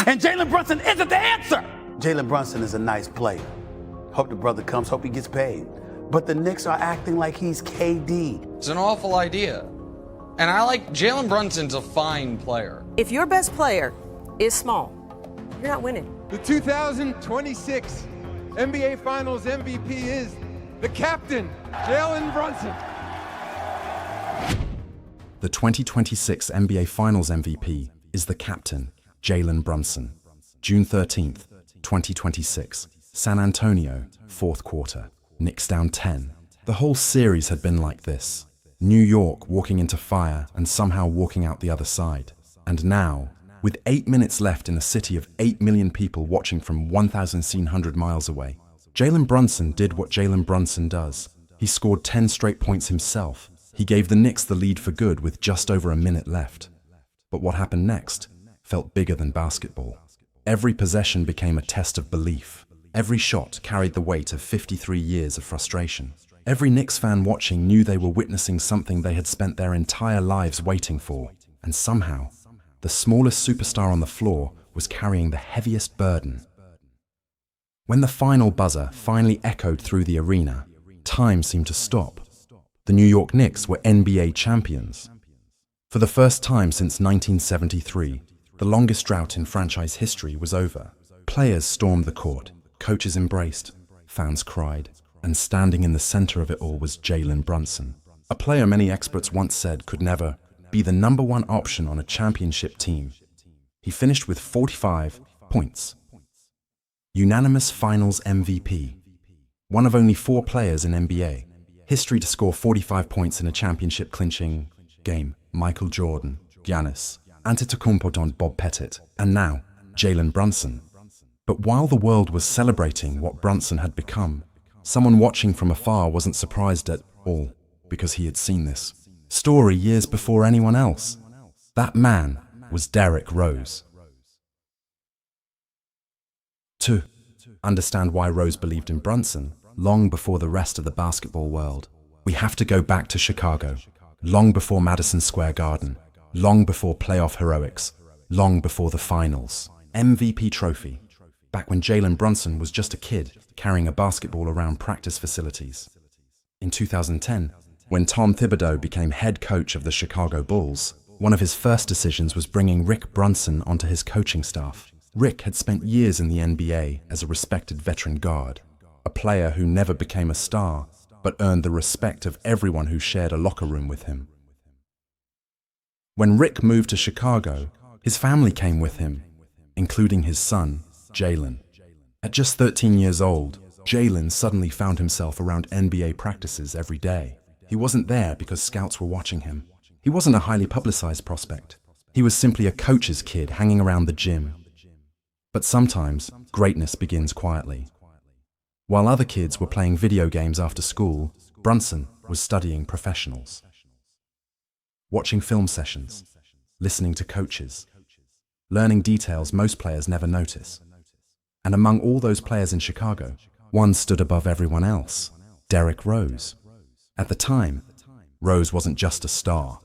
and Jalen Brunson isn't the answer. Jalen Brunson is a nice player. Hope the brother comes, hope he gets paid. But the Knicks are acting like he's KD. It's an awful idea. And I like Jalen Brunson's a fine player. If your best player is small, you're not winning. The 2026 NBA Finals MVP is the captain, Jalen Brunson. The 2026 NBA Finals MVP is the captain, Jalen Brunson. June 13th, 2026, San Antonio, fourth quarter. Knicks down 10. The whole series had been like this. New York walking into fire and somehow walking out the other side. And now, with 8 minutes left in a city of 8 million people watching from 1,700 miles away, Jalen Brunson did what Jalen Brunson does. He scored 10 straight points himself. He gave the Knicks the lead for good with just over a minute left. But what happened next felt bigger than basketball. Every possession became a test of belief. Every shot carried the weight of 53 years of frustration. Every Knicks fan watching knew they were witnessing something they had spent their entire lives waiting for. And somehow, the smallest superstar on the floor was carrying the heaviest burden. When the final buzzer finally echoed through the arena, time seemed to stop. The New York Knicks were NBA champions. For the first time since 1973, the longest drought in franchise history was over. Players stormed the court, coaches embraced, fans cried, and standing in the center of it all was Jalen Brunson, a player many experts once said could never be the number one option on a championship team. He finished with 45 points. Unanimous Finals MVP. One of only 4 players in NBA history to score 45 points in a championship clinching game. Michael Jordan, Giannis, Antetokounmpo and Bob Pettit, and now Jalen Brunson. But while the world was celebrating what Brunson had become, someone watching from afar wasn't surprised at all, because he had seen this story years before anyone else. That man was Derrick Rose. To understand why Rose believed in Brunson long before the rest of the basketball world, we have to go back to Chicago, long before Madison Square Garden, long before playoff heroics, long before the finals, MVP trophy, back when Jalen Brunson was just a kid carrying a basketball around practice facilities. In 2010, when Tom Thibodeau became head coach of the Chicago Bulls, one of his first decisions was bringing Rick Brunson onto his coaching staff. Rick had spent years in the NBA as a respected veteran guard, a player who never became a star, but earned the respect of everyone who shared a locker room with him. When Rick moved to Chicago, his family came with him, including his son, Jalen. At just 13 years old, Jalen suddenly found himself around NBA practices every day. He wasn't there because scouts were watching him. He wasn't a highly publicized prospect. He was simply a coach's kid hanging around the gym. But sometimes, greatness begins quietly. While other kids were playing video games after school, Brunson was studying professionals, watching film sessions, listening to coaches, learning details most players never notice. And among all those players in Chicago, one stood above everyone else, Derrick Rose. At the time, Rose wasn't just a star.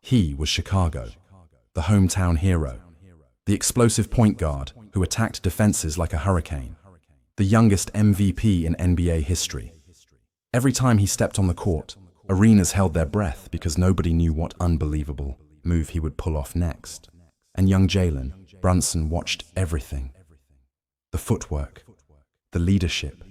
He was Chicago, the hometown hero, the explosive point guard who attacked defenses like a hurricane, the youngest MVP in NBA history. Every time he stepped on the court, arenas held their breath because nobody knew what unbelievable move he would pull off next. And young Jalen Brunson watched everything. The footwork, the leadership,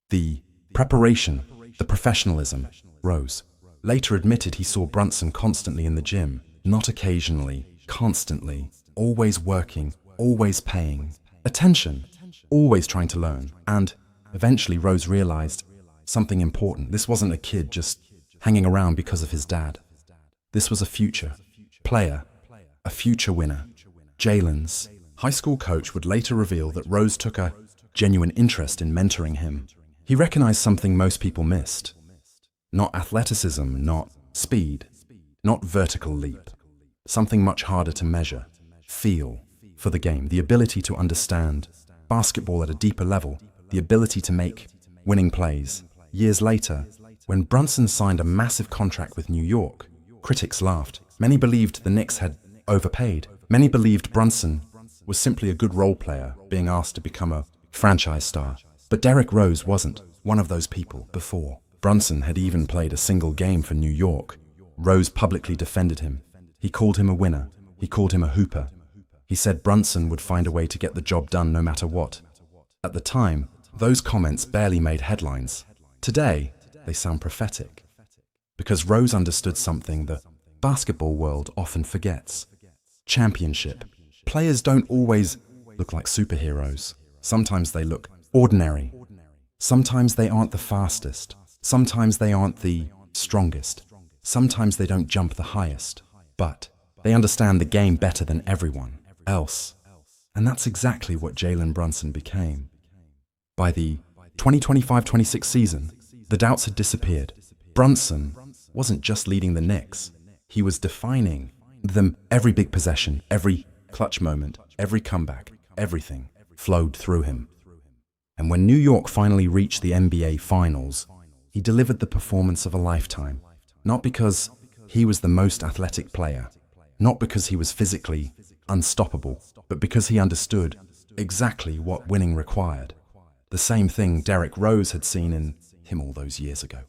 the preparation, the professionalism. Rose later admitted he saw Brunson constantly in the gym, not occasionally, constantly, always working, always paying attention, always trying to learn. And eventually Rose realized something important. This wasn't a kid just hanging around because of his dad. This was a future player, a future winner. Jalen's high school coach would later reveal that Rose took a genuine interest in mentoring him. He recognized something most people missed. Not athleticism, not speed, not vertical leap. Something much harder to measure, feel for the game, the ability to understand basketball at a deeper level, the ability to make winning plays. Years later, when Brunson signed a massive contract with New York, critics laughed. Many believed the Knicks had overpaid. Many believed Brunson was simply a good role player being asked to become a franchise star. But Derrick Rose wasn't one of those people before. Brunson had even played a single game for New York. Rose publicly defended him. He called him a winner. He called him a hooper. He said Brunson would find a way to get the job done no matter what. At the time, those comments barely made headlines. Today, they sound prophetic. Because Rose understood something the basketball world often forgets. Championship. Players don't always look like superheroes. Sometimes they look ordinary. Sometimes they aren't the fastest. Sometimes they aren't the strongest. Sometimes they don't jump the highest. But they understand the game better than everyone else. And that's exactly what Jalen Brunson became. By the 2025-26 season, the doubts had disappeared. Brunson wasn't just leading the Knicks. He was defining them. Every big possession, every clutch moment, every comeback, everything flowed through him. And when New York finally reached the NBA Finals, he delivered the performance of a lifetime. Not because he was the most athletic player, not because he was physically unstoppable, but because he understood exactly what winning required. The same thing Derrick Rose had seen in him all those years ago.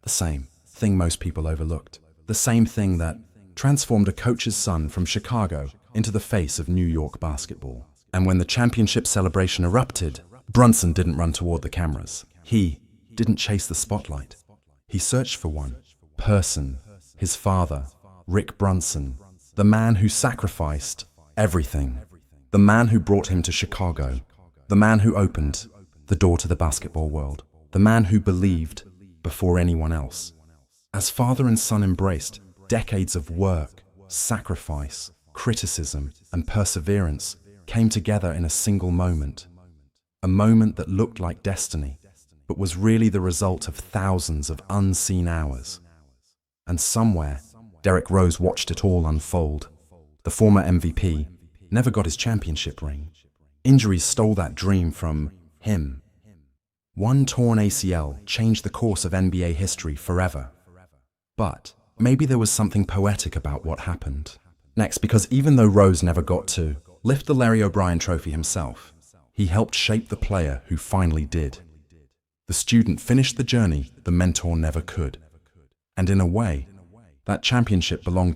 The same thing most people overlooked. The same thing that transformed a coach's son from Chicago into the face of New York basketball. And when the championship celebration erupted, Brunson didn't run toward the cameras. He didn't chase the spotlight. He searched for one person, his father, Rick Brunson, the man who sacrificed everything, the man who brought him to Chicago, the man who opened the door to the basketball world, the man who believed before anyone else. As father and son embraced decades of work, sacrifice, criticism, and perseverance came together in a single moment. A moment that looked like destiny, but was really the result of thousands of unseen hours. And somewhere, Derrick Rose watched it all unfold. The former MVP never got his championship ring. Injuries stole that dream from him. One torn ACL changed the course of NBA history forever. But maybe there was something poetic about what happened. Next, because even though Rose never got to lift the Larry O'Brien trophy himself, he helped shape the player who finally did. The student finished the journey the mentor never could. And in a way, that championship belonged